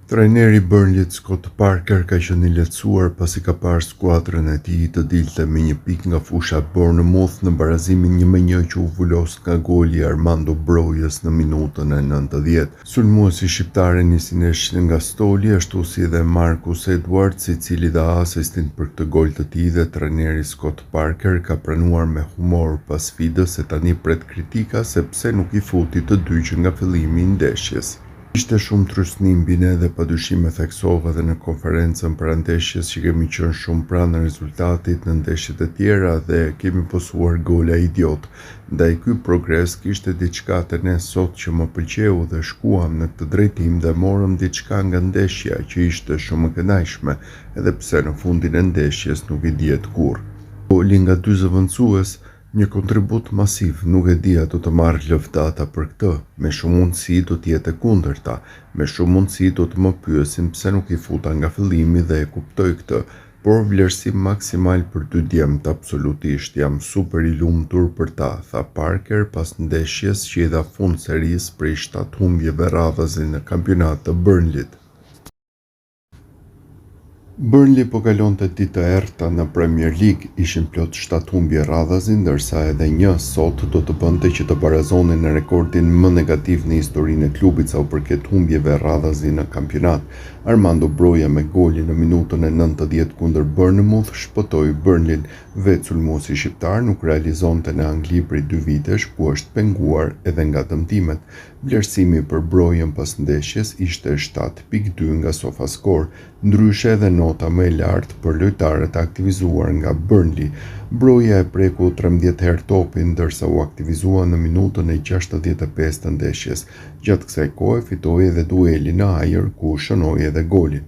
Trajneri Burnleyt Scott Parker ka qenë i lehtësuar pasi ka parë skuadrën e tij të dilte me një pikë nga fusha Bournemouth në barazimin 1-1 që u vulos nga goli i Armando Brojas në minutën e 90. Sulmuesi shqiptar nisi ndeshjen nga stoli, ashtu si edhe Marcus Edwards, i cili dha asistin për këtë gol të tij, dhe trajneri Scott Parker ka pranuar me humor pas sfidës se tani pret kritika se pse nuk i futi të dy që nga fillimi i ndeshjes. Ishte shumë trysni mbi ne dhe padyshim e theksova edhe në konferencën para ndeshjes që kemi qenë shumë pranë rezultatit në ndeshjet e tjera dhe kemi posuar gola idiot. Ndaj ky progres kishte diçka te ne sot që më pëlqeu dhe shkuam në këtë drejtim dhe morëm diçka nga ndeshja që ishte shumë e kënaqshme, edhe pse në fundin e ndeshjes nuk i dihet kurrë. Goli nga dy zëvendësues, një kontribut masiv, nuk e dia do të marrë lëvdata për këtë, me shumë mundësi do t'jetë e kundërta, me shumë mundësi do të më pyesin pse nuk i futa nga fillimi dhe e kuptoj këtë, por vlerësim maksimal për dy djemt, absolutisht, jam super i lumtur për ta, tha Parker pas ndeshjes që i dha fund serisë prej 7 humbjeve radhazi në kampionat të Burnleyt. Burnley po kalonte ditë të errëta në Premier League, ishin plot 7 humbje radhazi, ndërsa edhe një sot do të bënte që të barazonin në rekordin më negativ në historinë e klubit sa u përket humbjeve radhazi në kampionat. Armando Broja me golin në minutën e 90 kundër Bournemouth shpëtoi Burnleyn. Vetë sulmuesi shqiptar nuk realizonte në Angli prej 2 vitesh, ku është penguar edhe nga dëmtimet. Vlerësimi për Brojën pas ndeshjes ishte 7.2 nga SofaScore, ndryshe edhe nota më e lartë për lojtarët aktivizuar nga Burnley. Broja e preku 13 herë topin, ndërsa u aktivizua në minutën e 65 të ndeshjes. Gjatë kësaj kohe fitoi edhe duelin në ajër, ku shënoi edhe golin.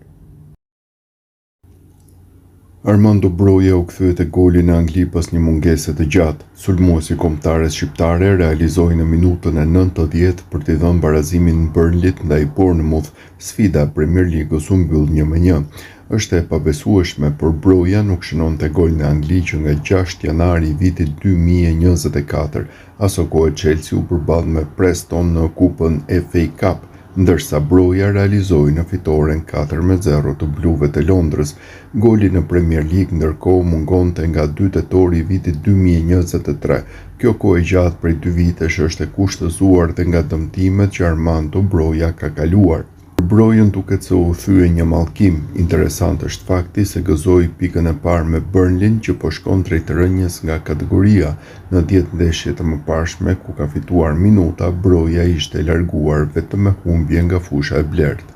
Armando Broja u kthye te goli në Angli pas një mungese të gjatë. Sulmuesi kombëtares shqiptare realizoi në minutën e 90 për t'i dhënë barazimin Burnleyt ndaj Bournemouth. Sfida Premier League-s u mbyll 1-1. Është e pabesueshme, por Broja nuk shënonte gol në Angli që nga 6 janari i vitit 2024. Aso kohë Chelsea u përball me Preston në kupën FA Cup, ndërsa Broja realizoi në fitoren 4-0 të bluve të Londrës. Goli në Premier League ndërkohë mungonte nga 2 tetori i vitit 2023. Kjo kohë gjatë prej 2 vitesh është e kushtëzuar dhe nga dëmtimet që Armando Broja ka kaluar. Brojën duket se u thye një mallkim. Interesant është fakti se gëzoi pikën e parë me Burnley që po shkon drejt rënjes nga kategoria. Në 10 ndeshje të mëparshme ku ka fituar minuta, Broja ishte larguar vetëm me humbje nga fusha e blertë.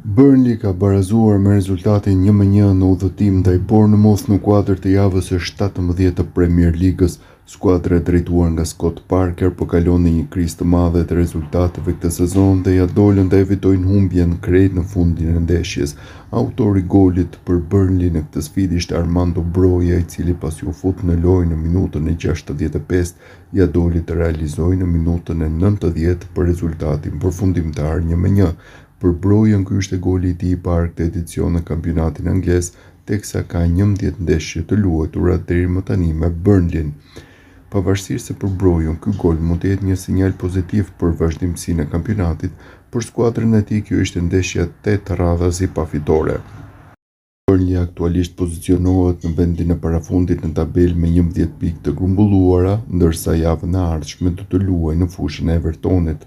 Burnley ka barazuar me rezultatin 1-1 në udhëtim ndaj Bournemouth në kuadër të javës së 17 të Premier League-s. Skuadra e drejtuar nga Scott Parker po kalon në një krizë të madhe të rezultateve këtë sezon dhe ja dolën të evitojnë humbjen krejt në fundin e ndeshjes. Autori golit për Burnley në këtë sfidë ishte Armando Broja, i cili pasi u fut në lojë në minutën e 65, ja doli të realizojë në minutën e 90 për rezultatin përfundimtar 1-1. Për Brojën ky ishte goli i tij i parë këtë edicion në kampionatin anglez, teksa ka 11 ndeshje të luajtura deri më tani me Burnley. Pavarësisht se për Brojën ky gol mund të jetë një sinjal pozitiv për vazhdimsinë e kampionatit, për skuadrën e tij kjo ishte ndeshja 8 radhazi pa fitore. Burnley aktualisht pozicionohet në vendin e parafundit në tabelë me 11 pikë të grumbulluara, ndërsa javën e ardhshme do të luajë në fushën e Evertonit.